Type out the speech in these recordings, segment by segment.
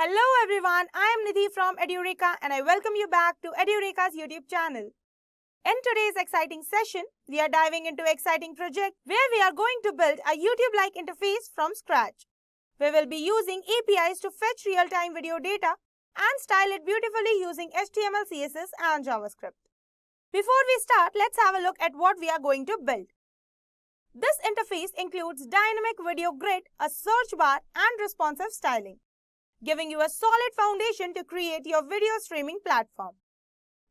Hello everyone, I am Nidhi from Edureka and I welcome you back to Edureka's YouTube channel. In today's exciting session, we are diving into an exciting project where we are going to build a YouTube-like interface from scratch. We will be using APIs to fetch real-time video data and style it beautifully using HTML, CSS and JavaScript. Before we start, let's have a look at what we are going to build. This interface includes dynamic video grid, a search bar and responsive styling, giving you a solid foundation to create your video streaming platform.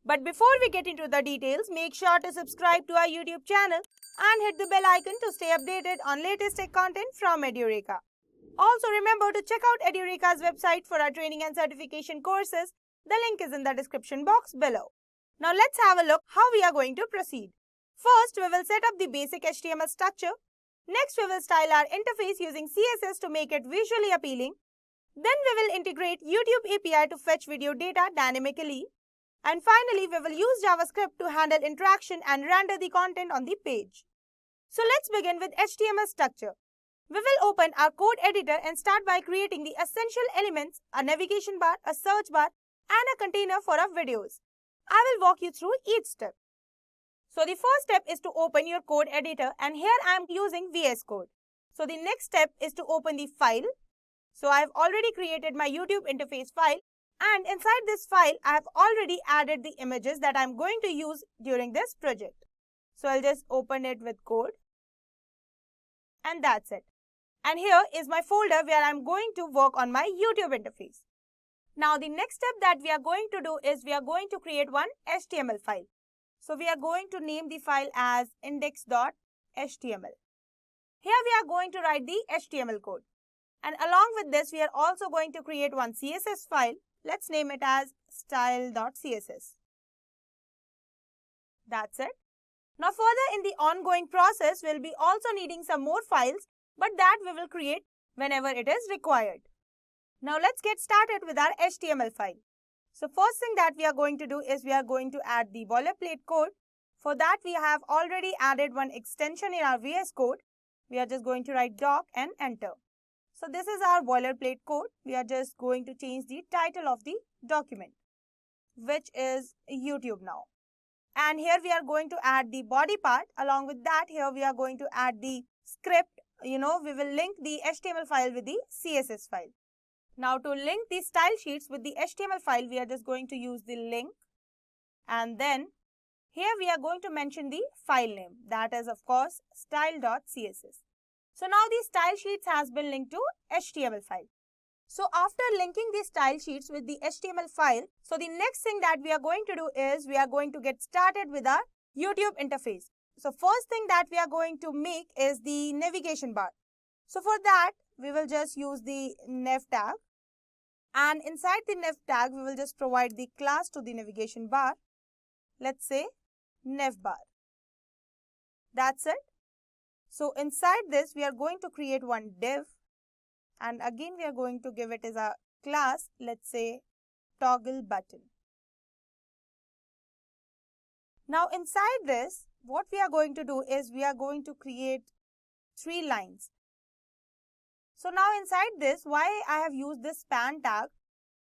But before we get into the details, make sure to subscribe to our YouTube channel and hit the bell icon to stay updated on latest tech content from Edureka. Also remember to check out Edureka's website for our training and certification courses. The link is in the description box below. Now let's have a look how we are going to proceed. First, we will set up the basic HTML structure. Next, we will style our interface using CSS to make it visually appealing. Then we will integrate YouTube API to fetch video data dynamically. And finally, we will use JavaScript to handle interaction and render the content on the page. So let's begin with HTML structure. We will open our code editor and start by creating the essential elements, a navigation bar, a search bar, and a container for our videos. I will walk you through each step. So the first step is to open your code editor, and here I am using VS Code. So the next step is to open the file. So I have already created my YouTube interface file, and inside this file I have already added the images that I am going to use during this project. So I'll just open it with code, and that's it. And here is my folder where I'm going to work on my YouTube interface. Now the next step that we are going to do is we are going to create one HTML file. So we are going to name the file as index.html. Here we are going to write the HTML code. And along with this, we are also going to create one CSS file. Let's name it as style.css. That's it. Now further in the ongoing process, we'll be also needing some more files, but that we will create whenever it is required. Now let's get started with our HTML file. So first thing that we are going to do is we are going to add the boilerplate code. For that, we have already added one extension in our VS Code. We are just going to write doc and enter. So this is our boilerplate code. We are just going to change the title of the document, which is YouTube now. And here we are going to add the body part. Along with that, here we are going to add the script. We will link the HTML file with the CSS file. Now to link the style sheets with the HTML file, we are just going to use the link. And then here we are going to mention the file name. That is of course style.css. So now the style sheets has been linked to HTML file. So after linking the style sheets with the HTML file, so the next thing that we are going to do is we are going to get started with our YouTube interface. So first thing that we are going to make is the navigation bar. So for that, we will just use the nav tag. And inside the nav tag, we will just provide the class to the navigation bar. Let's say nav bar. That's it. So inside this, we are going to create one div. And again, we are going to give it as a class, let's say toggle button. Now inside this, what we are going to do is we are going to create 3 lines. So now inside this, why I have used this span tag,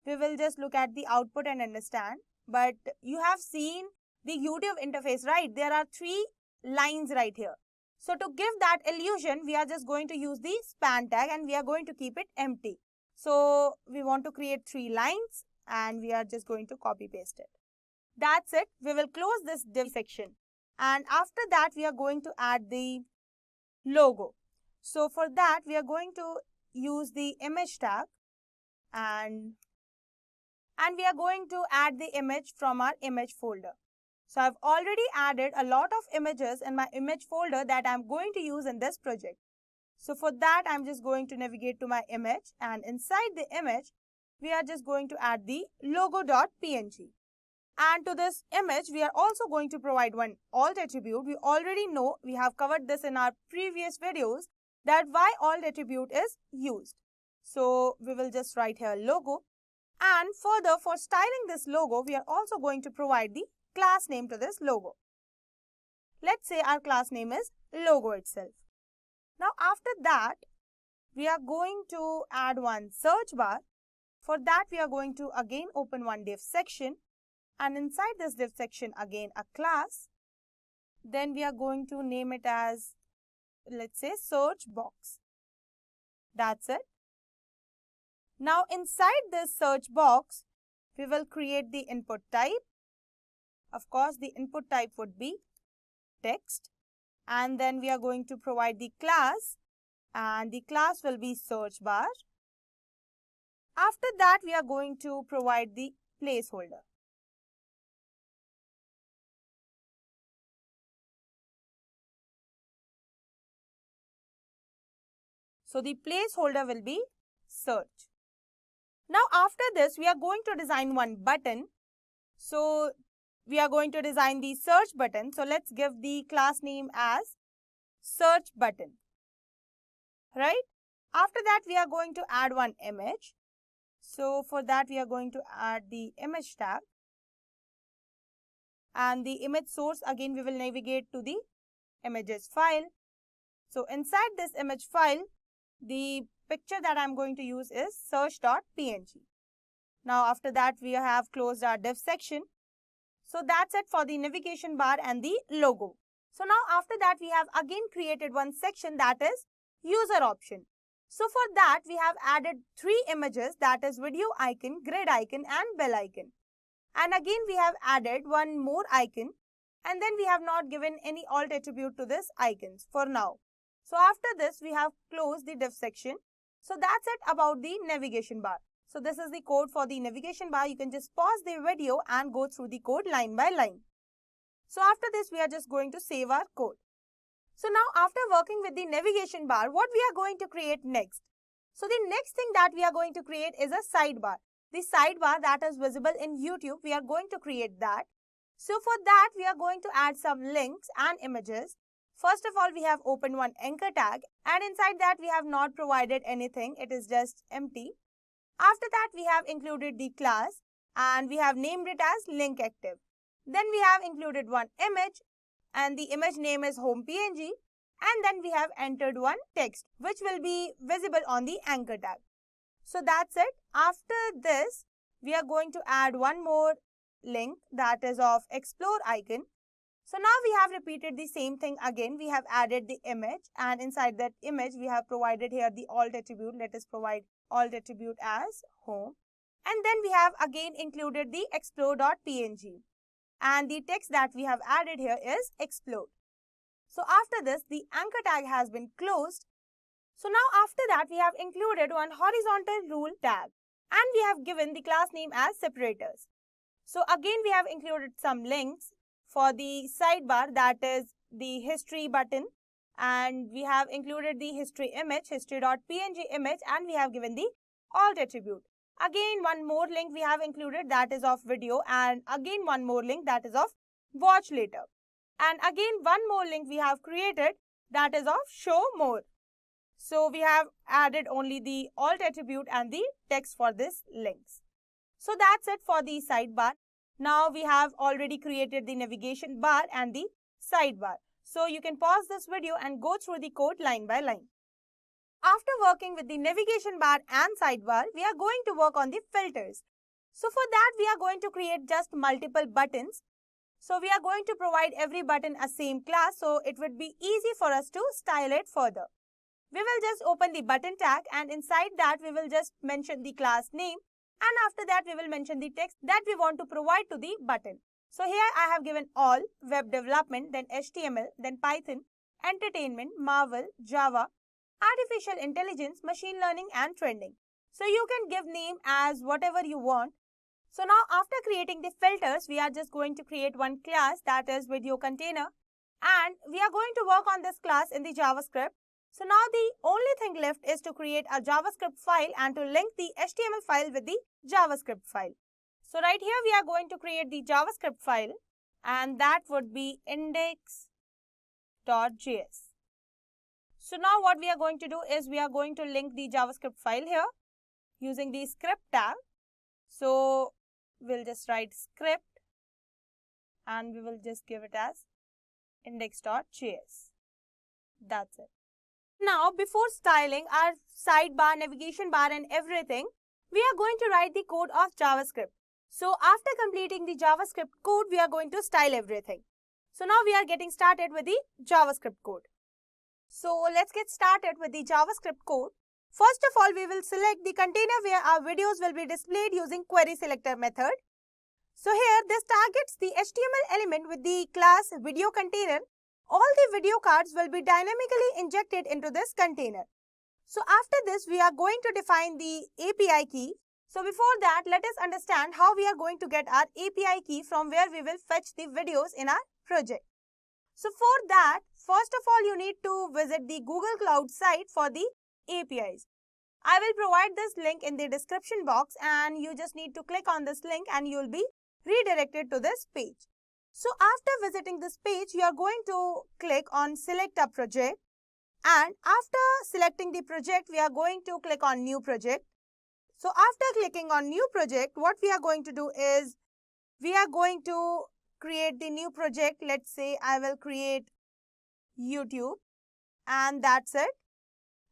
we will just look at the output and understand. But you have seen the YouTube interface, right? There are 3 lines right here. So to give that illusion, we are just going to use the span tag and we are going to keep it empty. So we want to create 3 lines and we are just going to copy paste it. That's it. We will close this div section. And after that, we are going to add the logo. So for that, we are going to use the image tag and we are going to add the image from our image folder. So I've already added a lot of images in my image folder that I'm going to use in this project. So for that, I'm just going to navigate to my image, and inside the image, we are just going to add the logo.png. And to this image, we are also going to provide one alt attribute. We already know, we have covered this in our previous videos, that why alt attribute is used. So we will just write here logo. And further, for styling this logo, we are also going to provide the class name to this logo. Let's say our class name is logo itself. Now after that, we are going to add one search bar. For that, we are going to again open one div section, and inside this div section again a class. Then we are going to name it as, let's say, search box. That's it. Now inside this search box, we will create the input type. Of course, the input type would be text. And then we are going to provide the class, and the class will be search bar. After that, we are going to provide the placeholder. So the placeholder will be search. Now after this, we are going to design one button. So we are going to design the search button. So let's give the class name as search button. Right? After that, we are going to add one image. So for that, we are going to add the image tag. And the image source, again, we will navigate to the images file. So inside this image file, the picture that I'm going to use is search.png. Now after that, we have closed our div section. So that's it for the navigation bar and the logo. So now after that, we have again created one section, that is user option. So for that, we have added 3 images, that is video icon, grid icon and bell icon. And again, we have added one more icon, and then we have not given any alt attribute to this icons for now. So after this, we have closed the div section. So that's it about the navigation bar. So this is the code for the navigation bar. You can just pause the video and go through the code line by line. So after this, we are just going to save our code. So now after working with the navigation bar, what we are going to create next? So the next thing that we are going to create is a sidebar. The sidebar that is visible in YouTube, we are going to create that. So for that, we are going to add some links and images. First of all, we have opened one anchor tag, and inside that we have not provided anything. It is just empty. After that, we have included the class and we have named it as link active. Then we have included one image, and the image name is home.png, and then we have entered one text which will be visible on the anchor tag. So that's it. After this, we are going to add one more link, that is of explore icon. So now we have repeated the same thing again. We have added the image, and inside that image we have provided here the alt attribute. Let us provide alt attribute as home. And then we have again included the explore.png. And the text that we have added here is explode. So after this, the anchor tag has been closed. So now after that, we have included one horizontal rule tag, and we have given the class name as separators. So again, we have included some links for the sidebar, that is the history button, and we have included the history image, history.png image, and we have given the alt attribute. Again, one more link we have included, that is of video, and again one more link, that is of watch later. And again one more link we have created, that is of show more. So we have added only the alt attribute and the text for this links. So that's it for the sidebar. Now we have already created the navigation bar and the sidebar. So you can pause this video and go through the code line by line. After working with the navigation bar and sidebar, we are going to work on the filters. So for that, we are going to create just multiple buttons. So we are going to provide every button a same class, so it would be easy for us to style it further. We will just open the button tag, and inside that we will just mention the class name, and after that we will mention the text that we want to provide to the button. So here I have given all, web development, then HTML, then Python, entertainment, Marvel, Java, artificial intelligence, machine learning and trending. So you can give name as whatever you want. So now after creating the filters, we are just going to create one class, that is video container, and we are going to work on this class in the JavaScript. So now the only thing left is to create a JavaScript file and to link the HTML file with the JavaScript file. So right here we are going to create the JavaScript file, and that would be index.js. So now what we are going to do is we are going to link the JavaScript file here using the script tab. So we'll just write script and we will just give it as index.js. That's it. Now before styling our sidebar, navigation bar and everything, we are going to write the code of JavaScript. So after completing the JavaScript code, we are going to style everything. So now we are getting started with the JavaScript code. So let's get started with the JavaScript code. First of all, we will select the container where our videos will be displayed using query selector method. So here this targets the HTML element with the class video container. All the video cards will be dynamically injected into this container. So after this, we are going to define the API key. So before that, let us understand how we are going to get our API key from where we will fetch the videos in our project. So for that, first of all, you need to visit the Google Cloud site for the APIs. I will provide this link in the description box and you just need to click on this link and you will be redirected to this page. So after visiting this page, you are going to click on select a project, and after selecting the project, we are going to click on new project. So after clicking on new project, what we are going to do is we are going to create the new project. Let's say I will create YouTube, and that's it.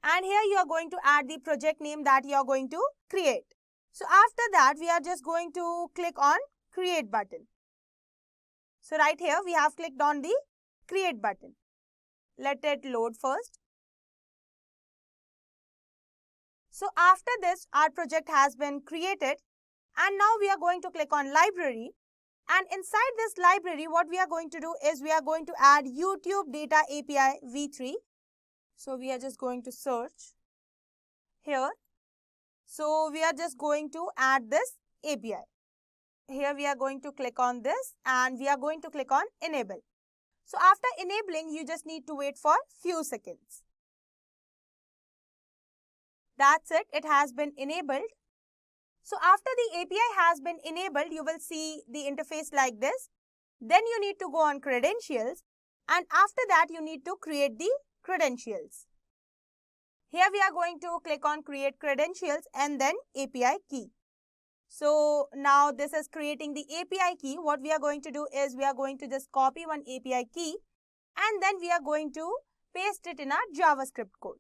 And here you are going to add the project name that you are going to create. So after that, we are just going to click on create button. So right here we have clicked on the create button. Let it load first. So after this, our project has been created, and now we are going to click on library, and inside this library what we are going to do is we are going to add YouTube Data API v3. So we are just going to search here. So we are just going to add this API. Here we are going to click on this and we are going to click on enable. So after enabling, you just need to wait for few seconds. That's it, it has been enabled. So after the API has been enabled, you will see the interface like this. Then you need to go on credentials, and after that you need to create the credentials. Here we are going to click on create credentials and then API key. So now this is creating the API key. What we are going to do is we are going to just copy one API key and then we are going to paste it in our JavaScript code.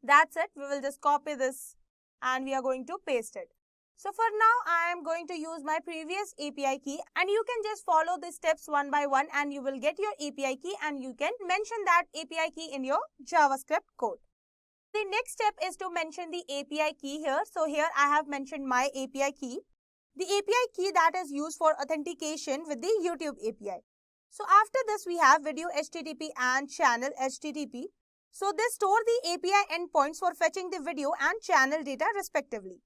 That's it. We will just copy this and we are going to paste it. So for now, I am going to use my previous API key, and you can just follow the steps one by one and you will get your API key and you can mention that API key in your JavaScript code. The next step is to mention the API key here. So here I have mentioned my API key, the API key that is used for authentication with the YouTube API. So after this, we have video HTTP and channel HTTP. So they store the API endpoints for fetching the video and channel data respectively.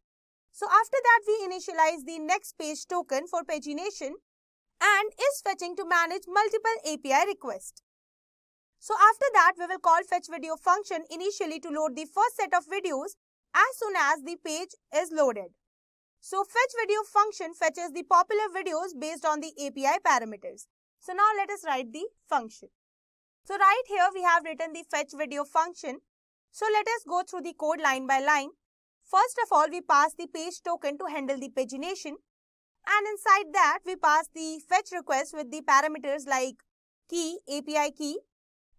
So after that, we initialize the next page token for pagination and is fetching to manage multiple API requests. So after that, we will call fetch video function initially to load the first set of videos as soon as the page is loaded. So fetch video function fetches the popular videos based on the API parameters. So now let us write the function. So right here we have written the fetch video function. So let us go through the code line by line. First of all, we pass the page token to handle the pagination, and inside that we pass the fetch request with the parameters like key, API key,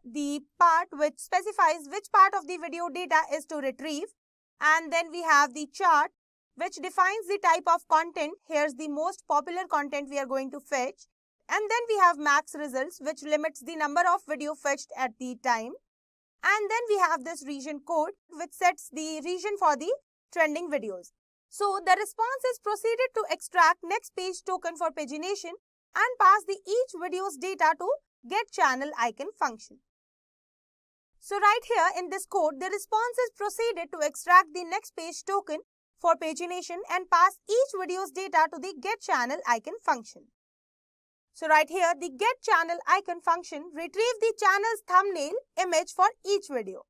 the part which specifies which part of the video data is to retrieve, and then we have the chart which defines the type of content. Here's the most popular content we are going to fetch, and then we have max results which limits the number of video fetched at the time, and then we have this region code which sets the region for the trending videos. So the response is proceeded to extract next page token for pagination and pass the each video's data to 𝐿𝐻𝐷 function. So right here in this code, the response is proceeded to extract the next page token for pagination and pass each video's data to the 𝐿𝐻𝐷 function. So right here, the 𝐿𝐻𝐷 function retrieves the channel's thumbnail image for each video.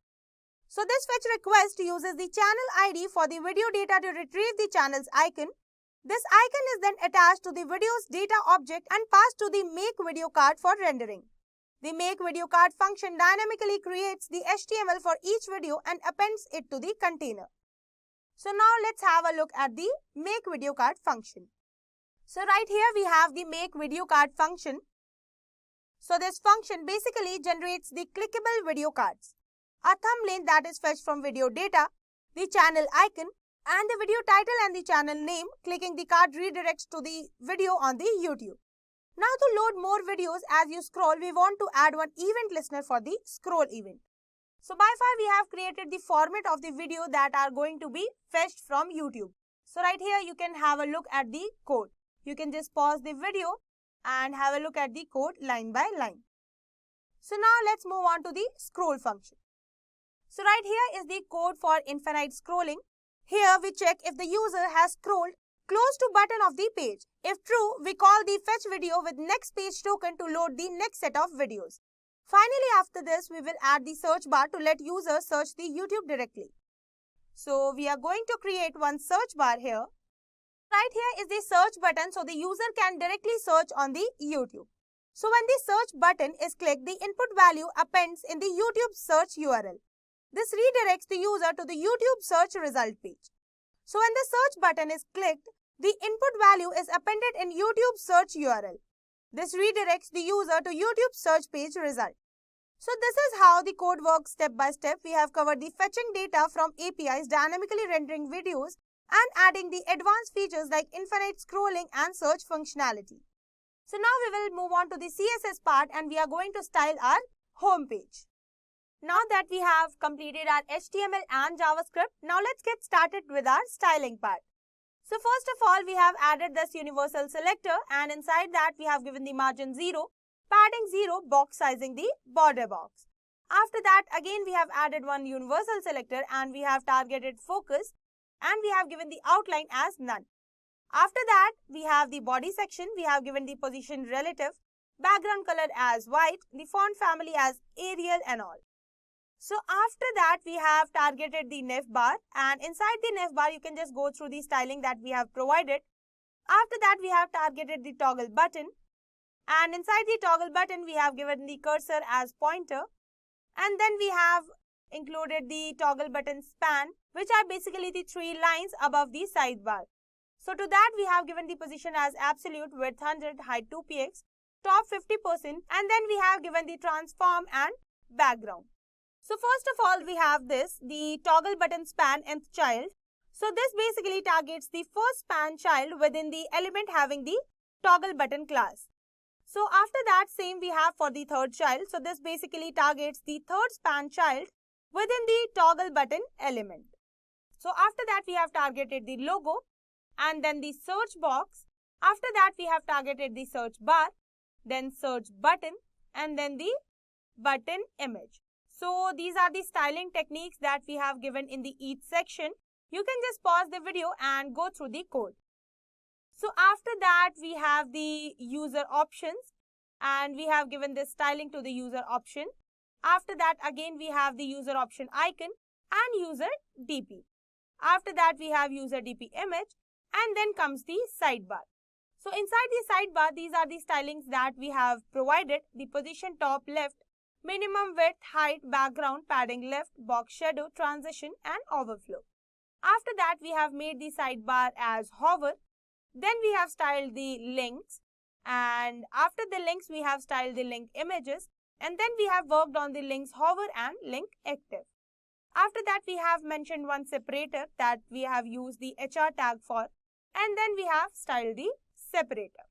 So this fetch request uses the channel ID for the video data to retrieve the channel's icon. This icon is then attached to the video's data object and passed to the make video card for rendering. The make video card function dynamically creates the HTML for each video and appends it to the container. So now let's have a look at the make video card function. So right here we have the make video card function. So this function basically generates the clickable video cards, a thumbnail that is fetched from video data, the channel icon, and the video title and the channel name. Clicking the card redirects to the video on the YouTube. Now to load more videos as you scroll, we want to add one event listener for the scroll event. So by far we have created the format of the video that are going to be fetched from YouTube. So right here you can have a look at the code. You can just pause the video and have a look at the code line by line. So now let's move on to the scroll function. So right here is the code for infinite scrolling. Here we check if the user has scrolled close to button of the page. If true, we call the fetch video with next page token to load the next set of videos. Finally, after this, we will add the search bar to let users search the YouTube directly. So we are going to create one search bar here. Right here is the search button so the user can directly search on the YouTube. So when the search button is clicked, the input value appends in the YouTube search URL. This redirects the user to the YouTube search result page. So when the search button is clicked, the input value is appended in YouTube search URL. This redirects the user to YouTube search page result. So this is how the code works step by step. We have covered the fetching data from APIs, dynamically rendering videos, and adding the advanced features like infinite scrolling and search functionality. So now we will move on to the CSS part and we are going to style our home page. Now that we have completed our HTML and JavaScript, now let's get started with our styling part. So first of all, we have added this universal selector and inside that we have given the margin 0, padding 0, box sizing the border box. After that, again we have added one universal selector and we have targeted focus and we have given the outline as none. After that, we have the body section. We have given the position relative, background color as white, the font family as Arial and all. So after that, we have targeted the nav bar and inside the nav bar, you can just go through the styling that we have provided. After that, we have targeted the toggle button and inside the toggle button, we have given the cursor as pointer and then we have included the toggle button span, which are basically the 3 lines above the sidebar. So to that, we have given the position as absolute, width 100, height 2px, top 50% and then we have given the transform and background. So first of all, we have the toggle button span nth child. So this basically targets the first span child within the element having the toggle button class. So after that, same we have for the third child. So this basically targets the third span child within the toggle button element. So after that, we have targeted the logo and then the search box. After that, we have targeted the search bar, then search button and then the button image. So these are the styling techniques that we have given in the each section. You can just pause the video and go through the code. So after that, we have the user options and we have given this styling to the user option. After that, again, we have the user option icon and user DP. After that, we have user DP image and then comes the sidebar. So inside the sidebar, these are the stylings that we have provided. The position top left, minimum width, height, background, padding left, box shadow, transition and overflow. After that, we have made the sidebar as hover. Then we have styled the links and after the links, we have styled the link images and then we have worked on the links hover and link active. After that, we have mentioned one separator that we have used the HR tag for and then we have styled the separator.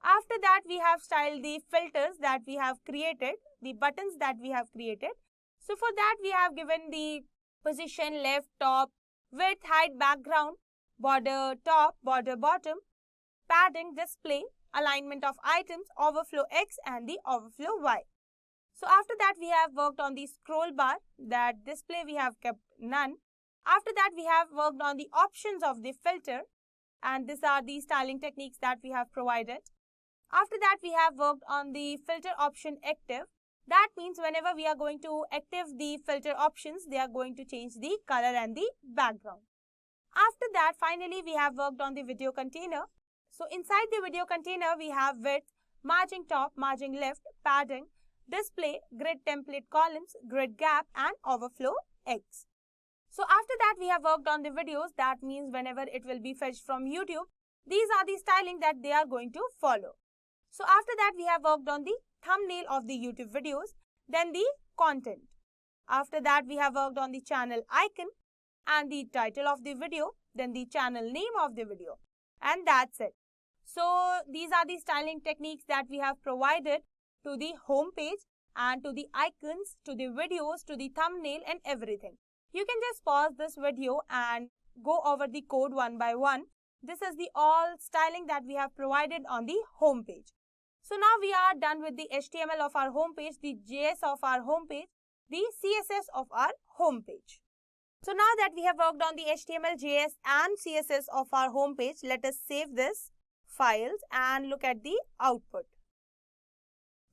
After that, we have styled the filters that we have created, the buttons that we have created. So for that, we have given the position left, top, width, height, background, border top, border bottom, padding, display, alignment of items, overflow X and the overflow Y. So after that, we have worked on the scroll bar, that display we have kept none. After that, we have worked on the options of the filter and these are the styling techniques that we have provided. After that, we have worked on the filter option active. That means whenever we are going to active the filter options, they are going to change the color and the background. After that, finally, we have worked on the video container. So inside the video container, we have width, margin top, margin left, padding, display, grid template columns, grid gap and overflow X. So after that, we have worked on the videos. That means whenever it will be fetched from YouTube, these are the styling that they are going to follow. So after that, we have worked on the thumbnail of the YouTube videos, then the content. After that, we have worked on the channel icon and the title of the video, then the channel name of the video, and that's it. So these are the styling techniques that we have provided to the home page and to the icons, to the videos, to the thumbnail and everything. You can just pause this video and go over the code one by one. This is the all styling that we have provided on the home page. So now we are done with the HTML of our home page, the JS of our home page, the CSS of our home page. So now that we have worked on the HTML, JS and CSS of our home page, let us save this files and look at the output.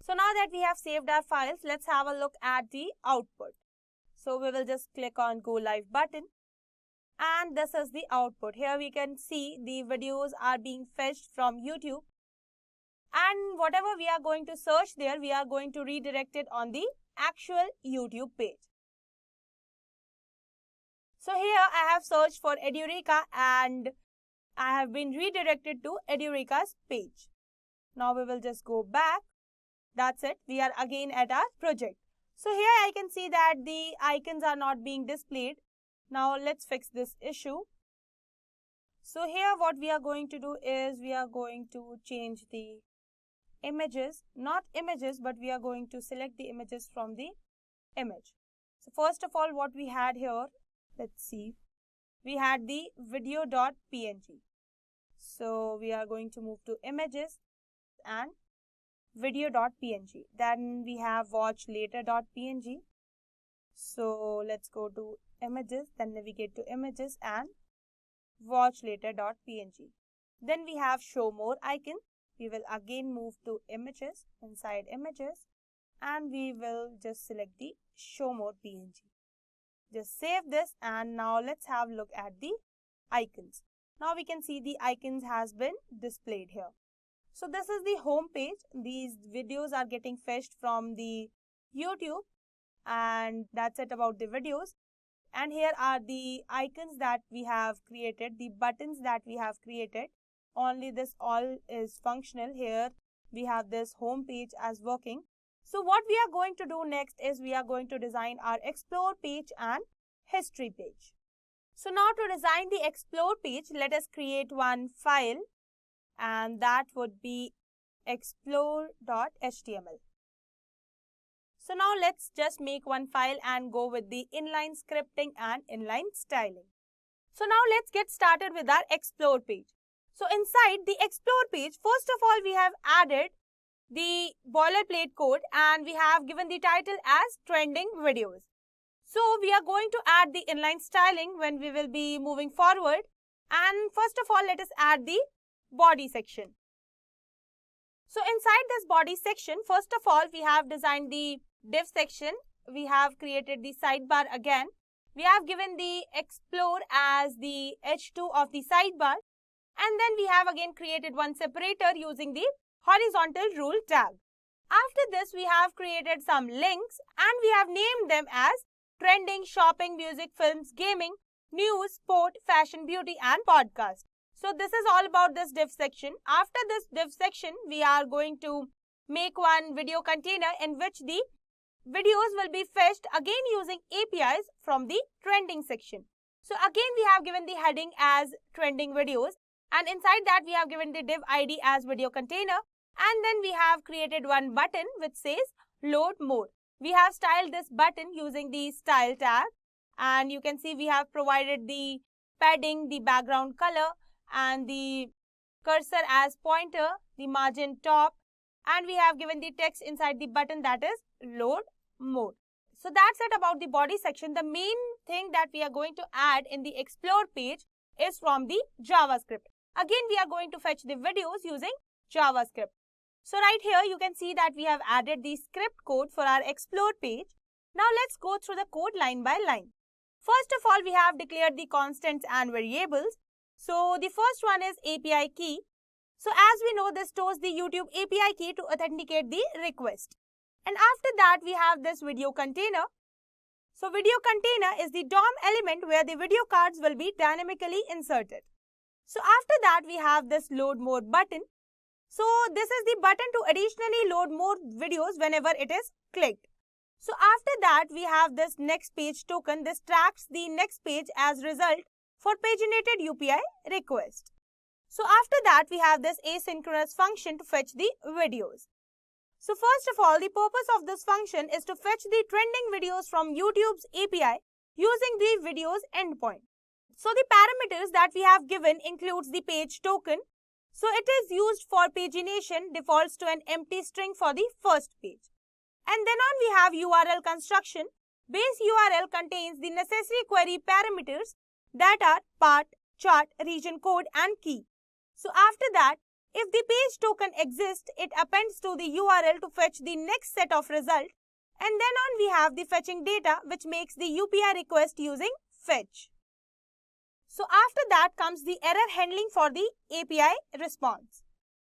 So now that we have saved our files, let's have a look at the output. So we will just click on Go Live button. And this is the output. Here we can see the videos are being fetched from YouTube. And whatever we are going to search there, we are going to redirect it on the actual YouTube page. So here I have searched for Edureka and I have been redirected to Edureka's page. Now we will just go back. That's it. We are again at our project. So here I can see that the icons are not being displayed. Now let's fix this issue. So here what we are going to do is we are going to change the images, not images, but we are going to select the images from the image. So first of all, what we had here, let's see, we had the video.png. So we are going to move to images and video.png. Then we have watchlater.png. So let's go to images, then navigate to images and watchlater.png. Then we have show more icon. We will again move to images, inside images, and we will just select the show more png. Just save this and now let's have a look at the icons. Now we can see the icons has been displayed here. So this is the home page. These videos are getting fetched from the YouTube and that's it about the videos. And here are the icons that we have created, the buttons that we have created. Only this all is functional. Here we have this home page as working. So what we are going to do next is we are going to design our explore page and history page. So now to design the explore page, let us create one file and that would be explore.html. So now let's just make one file and go with the inline scripting and inline styling. So now let's get started with our explore page. So inside the explore page, first of all, we have added the boilerplate code and we have given the title as trending videos. So we are going to add the inline styling when we will be moving forward. And first of all, let us add the body section. So inside this body section, first of all, we have designed the div section. We have created the sidebar again. We have given the explore as the H2 of the sidebar. And then we have again created one separator using the horizontal rule tag. After this, we have created some links and we have named them as trending, shopping, music, films, gaming, news, sport, fashion, beauty and podcast. So this is all about this div section. After this div section, we are going to make one video container in which the videos will be fetched again using APIs from the trending section. So again, we have given the heading as trending videos. And inside that, we have given the div ID as video container. And then we have created one button which says load more. We have styled this button using the style tag. And you can see we have provided the padding, the background color and the cursor as pointer, the margin top. And we have given the text inside the button that is load more. So that's it about the body section. The main thing that we are going to add in the explore page is from the JavaScript. Again, we are going to fetch the videos using JavaScript. So right here, you can see that we have added the script code for our explore page. Now let's go through the code line by line. First of all, we have declared the constants and variables. So the first one is API key. So as we know, this stores the YouTube API key to authenticate the request. And after that, we have this video container. So video container is the DOM element where the video cards will be dynamically inserted. So after that, we have this load more button. So this is the button to additionally load more videos whenever it is clicked. So after that, we have this next page token. This tracks the next page as result for paginated UPI request. So after that, we have this asynchronous function to fetch the videos. So first of all, the purpose of this function is to fetch the trending videos from YouTube's API using the videos endpoint. So the parameters that we have given includes the page token. So it is used for pagination, defaults to an empty string for the first page. And then on we have URL construction. Base URL contains the necessary query parameters that are part, chart, region code and key. So after that, if the page token exists, it appends to the URL to fetch the next set of results. And then on we have the fetching data, which makes the UPI request using fetch. So after that comes the error handling for the API response.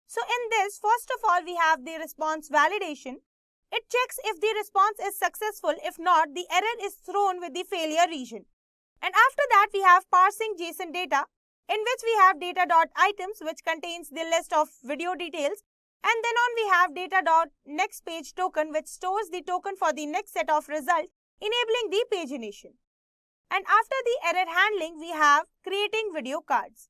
So in this, first of all, we have the response validation. It checks if the response is successful. If not, the error is thrown with the failure region. And after that, we have parsing JSON data, in which we have data.items, which contains the list of video details. And then on we have data.nextPage token, which stores the token for the next set of results, enabling the pagination. And after the error handling, we have creating video cards.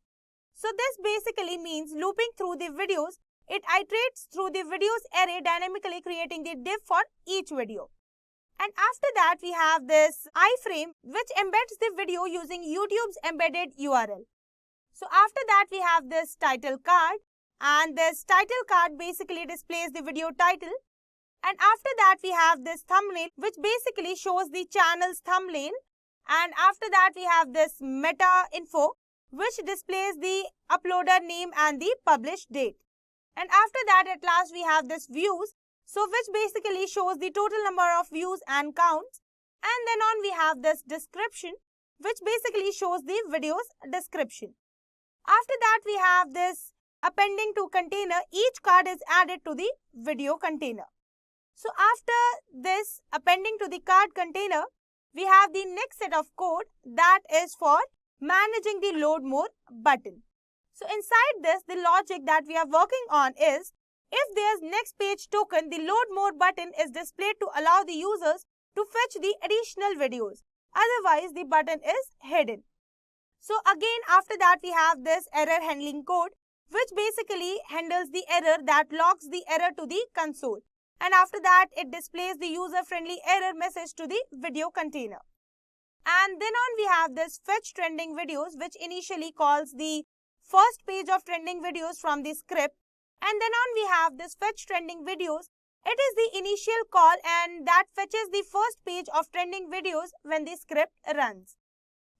So this basically means looping through the videos. It iterates through the videos array, dynamically creating the div for each video. And after that, we have this iframe, which embeds the video using YouTube's embedded URL. So after that, we have this title card, and this title card basically displays the video title. And after that, we have this thumbnail, which basically shows the channel's thumbnail. And after that, we have this meta info, which displays the uploader name and the published date. And after that, at last, we have this views, so which basically shows the total number of views and counts. And then on we have this description, which basically shows the video's description. After that, we have this appending to container. Each card is added to the video container. So after this appending to the card container, we have the next set of code that is for managing the load more button. So inside this, the logic that we are working on is, if there's next page token, the load more button is displayed to allow the users to fetch the additional videos. Otherwise, the button is hidden. So again, after that, we have this error handling code, which basically handles the error that logs the error to the console. And after that, it displays the user-friendly error message to the video container. And then on we have this fetch trending videos, which initially calls the first page of trending videos from the script. And then on we have this fetch trending videos. It is the initial call and that fetches the first page of trending videos when the script runs.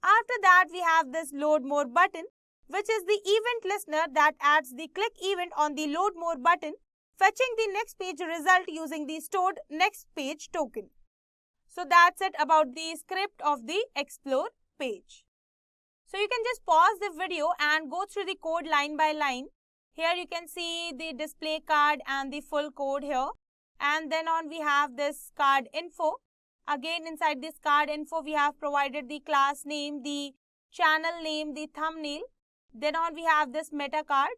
After that, we have this load more button, which is the event listener that adds the click event on the load more button, fetching the next page result using the stored next page token. So that's it about the script of the explore page. So you can just pause the video and go through the code line by line. Here you can see the display card and the full code here. And then on we have this card info. Again, inside this card info, we have provided the class name, the channel name, the thumbnail. Then on we have this meta card.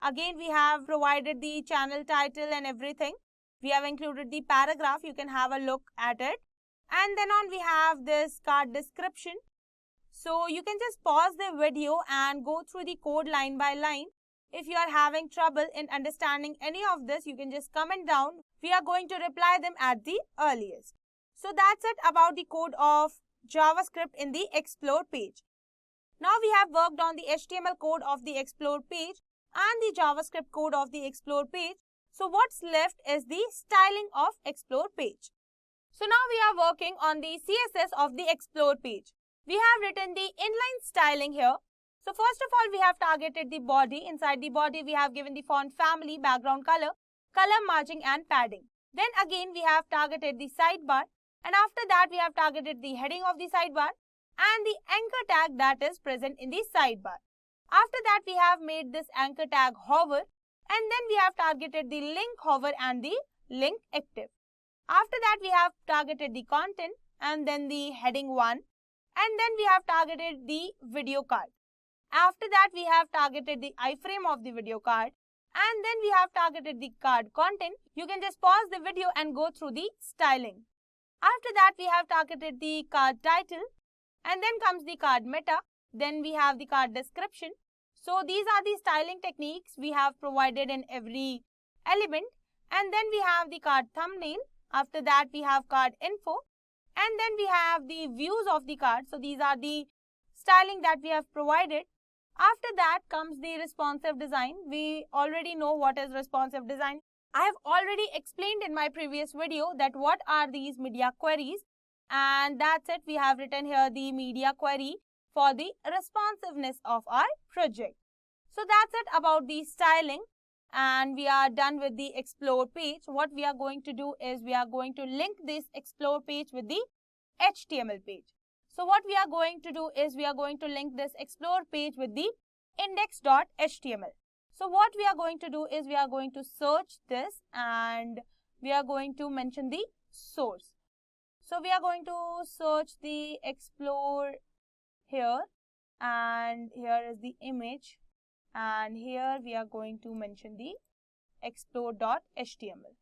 Again, we have provided the channel title and everything. We have included the paragraph. You can have a look at it. And then on we have this card description. So you can just pause the video and go through the code line by line. If you are having trouble in understanding any of this, you can just comment down. We are going to reply them at the earliest. So that's it about the code of JavaScript in the explore page. Now we have worked on the HTML code of the explore page and the JavaScript code of the explore page. So what's left is the styling of explore page. So now we are working on the CSS of the explore page. We have written the inline styling here. So first of all, we have targeted the body. Inside the body, we have given the font family, background color, color margin and padding. Then again, we have targeted the sidebar. And after that, we have targeted the heading of the sidebar and the anchor tag that is present in the sidebar. After that, we have made this anchor tag hover, and then we have targeted the link hover and the link active. After that, we have targeted the content and then the heading 1, and then we have targeted the video card. After that, we have targeted the iframe of the video card, and then we have targeted the card content. You can just pause the video and go through the styling. After that, we have targeted the card title, and then comes the card meta. Then we have the card description. So these are the styling techniques we have provided in every element. And then we have the card thumbnail. After that, we have card info. And then we have the views of the card. So these are the styling that we have provided. After that comes the responsive design. We already know what is responsive design. I have already explained in my previous video that what are these media queries. And that's it. We have written here the media query for the responsiveness of our project. So that's it about the styling, and we are done with the explore page. What we are going to do is we are going to link this explore page with the HTML page. So what we are going to do is we are going to link this explore page with the index.html. So what we are going to do is we are going to search this and we are going to mention the source. So we are going to search the explore here, and here is the image, and here we are going to mention the explore.html.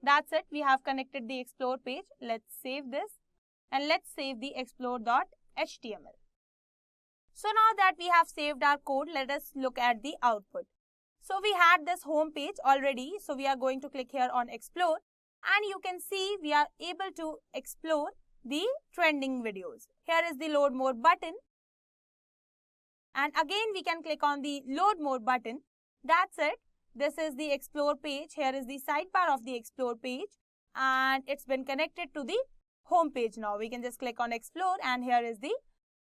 That's it. We have connected the explore page. Let's save this and let's save the explore.html. So now that we have saved our code, let us look at the output. So we had this home page already. So we are going to click here on explore, and you can see we are able to explore the trending videos. Here is the load more button, and again we can click on the load more button. That's it. This is the explore page. Here is the sidebar of the explore page, and it's been connected to the home page. Now we can just click on explore, and here is the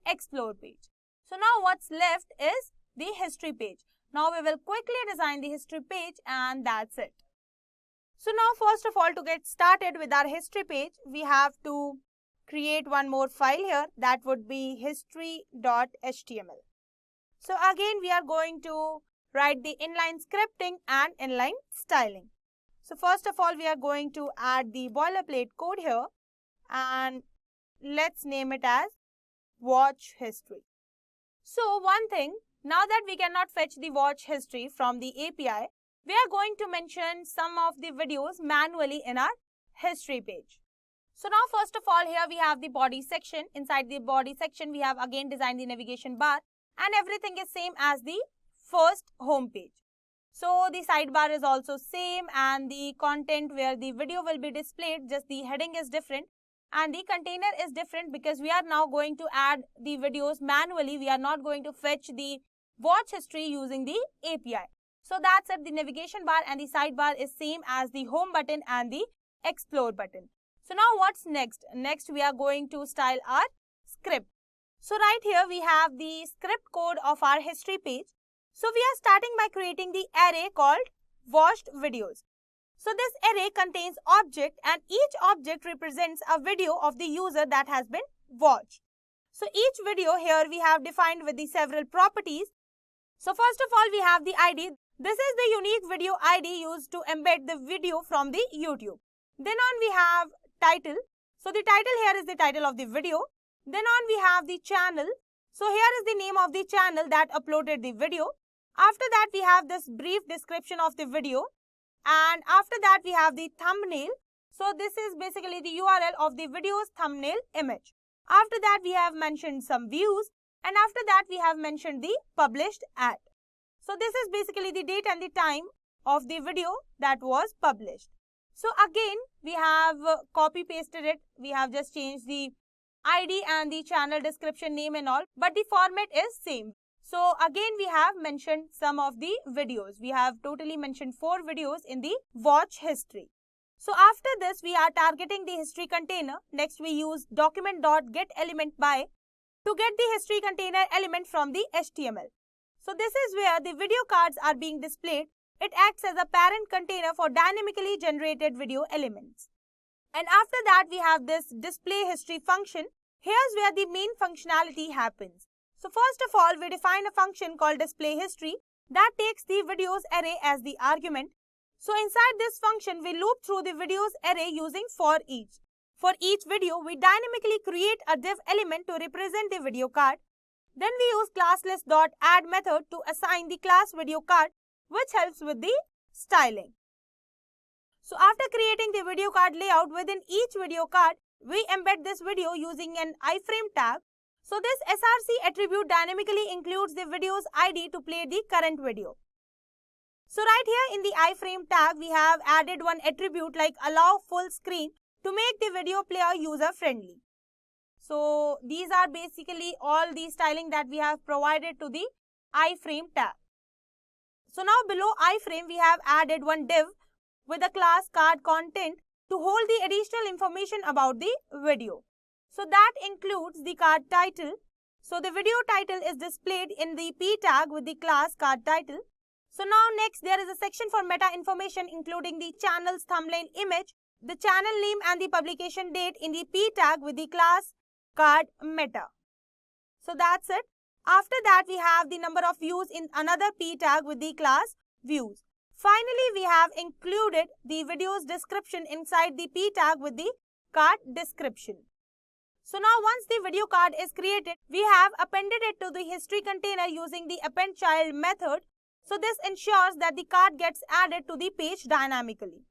explore page. So now what's left is the history page. Now we will quickly design the history page, and that's it. So now first of all, to get started with our history page, we have to create one more file here. That would be history.html. So again we are going to write the inline scripting and inline styling. So first of all, we are going to add the boilerplate code here, and let's name it as watch history. So one thing, now that we cannot fetch the watch history from the API, we are going to mention some of the videos manually in our history page. So now first of all, here we have the body section. Inside the body section, we have again designed the navigation bar, and everything is same as the first home page. So the sidebar is also same, and the content where the video will be displayed, just the heading is different, and the container is different because we are now going to add the videos manually. We are not going to fetch the watch history using the API. So that's it. The navigation bar and the sidebar is same as the home button and the explore button. So now what's next? Next we are going to style our script. So right here we have the script code of our history page. So we are starting by creating the array called watched videos. So this array contains object, and each object represents a video of the user that has been watched. So each video here we have defined with the several properties. So first of all, we have the ID. This is the unique video ID used to embed the video from the YouTube. Then on we have title. So the title here is the title of the video. Then on we have the channel. So here is the name of the channel that uploaded the video. After that we have this brief description of the video. And after that we have the thumbnail. So this is basically the URL of the video's thumbnail image. After that we have mentioned some views. And after that we have mentioned the published ad. So this is basically the date and the time of the video that was published. So again we have copy pasted it. We have just changed the ID and the channel description name and all, but the format is same. So again we have mentioned some of the videos. We have totally mentioned 4 videos in the watch history. So after this we are targeting the history container. Next we use document.getElementBy to get the history container element from the HTML. So this is where the video cards are being displayed. It acts as a parent container for dynamically generated video elements. And after that we have this display history function. Here's where the main functionality happens. So first of all, we define a function called display history that takes the videos array as the argument. So inside this function, we loop through the videos array using for each. For each video, we dynamically create a div element to represent the video card. Then we use classlist.add method to assign the class video card, which helps with the styling. So after creating the video card layout, within each video card, we embed this video using an iframe tag. So this SRC attribute dynamically includes the video's ID to play the current video. So right here in the iframe tag, we have added one attribute like allow full screen to make the video player user friendly. So these are basically all the styling that we have provided to the iframe tag. So now below iframe, we have added one div with a class card content to hold the additional information about the video. So that includes the card title. So the video title is displayed in the p tag with the class card title. So now next there is a section for meta information including the channel's thumbnail image, the channel name and the publication date in the p tag with the class card meta. So that's it. After that we have the number of views in another p tag with the class views. Finally, we have included the video's description inside the p tag with the card description. So now once the video card is created, we have appended it to the history container using the append child method. So this ensures that the card gets added to the page dynamically.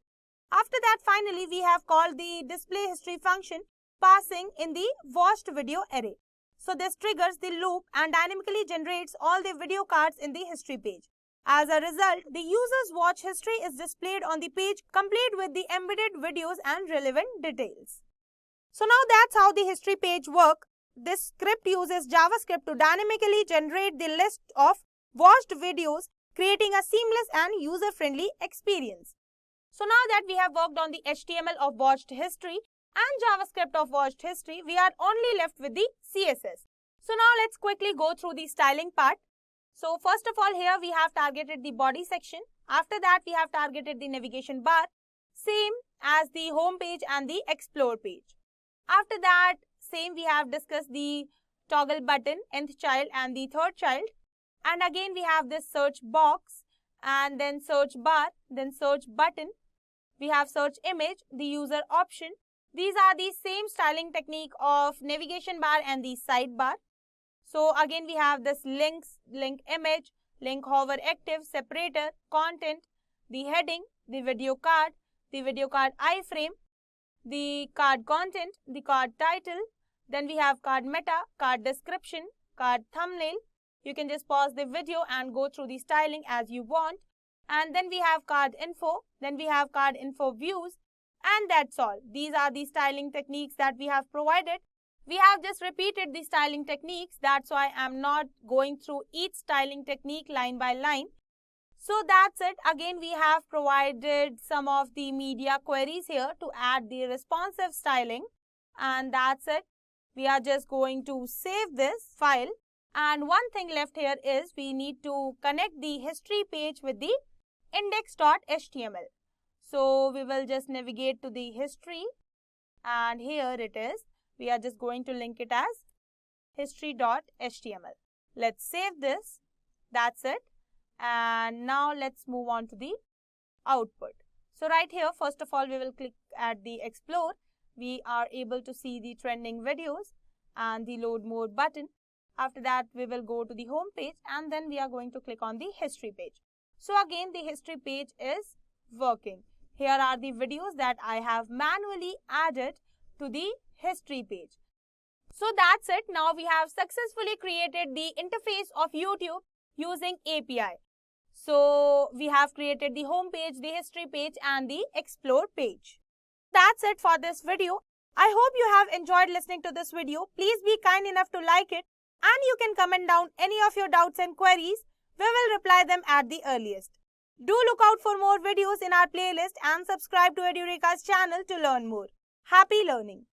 After that, finally, we have called the display history function passing in the watched video array. So this triggers the loop and dynamically generates all the video cards in the history page. As a result, the user's watch history is displayed on the page complete with the embedded videos and relevant details. So now that's how the history page works. This script uses JavaScript to dynamically generate the list of watched videos, creating a seamless and user-friendly experience. So now that we have worked on the HTML of watched history and JavaScript of watched history, we are only left with the CSS. So now let's quickly go through the styling part. So first of all, here we have targeted the body section. After that, we have targeted the navigation bar, same as the home page and the explore page. After that, same we have discussed the toggle button, nth child and the third child. And again, we have this search box and then search bar, then search button. We have search image, the user option. These are the same styling technique of navigation bar and the sidebar. So again, we have this links, link image, link hover active, separator, content, the heading, the video card iframe, the card content, the card title. Then we have card meta, card description, card thumbnail. You can just pause the video and go through the styling as you want. And then we have card info, then we have card info views, and that's all. These are the styling techniques that we have provided. We have just repeated the styling techniques. That's why I'm not going through each styling technique line by line. So that's it. Again, we have provided some of the media queries here to add the responsive styling. And that's it. We are just going to save this file. And one thing left here is we need to connect the history page with the index.html. So we will just navigate to the history. And here it is. We are just going to link it as history.html. Let's save this. That's it. And now let's move on to the output. So right here, first of all, we will click at the explore. We are able to see the trending videos and the load more button. After that, we will go to the home page and then we are going to click on the history page. So again, the history page is working. Here are the videos that I have manually added to the history page. So that's it. Now we have successfully created the interface of YouTube using API. So we have created the home page, the history page and the explore page. That's it for this video. I hope you have enjoyed listening to this video. Please be kind enough to like it and you can comment down any of your doubts and queries. We will reply them at the earliest. Do look out for more videos in our playlist and subscribe to Edureka's channel to learn more. Happy learning!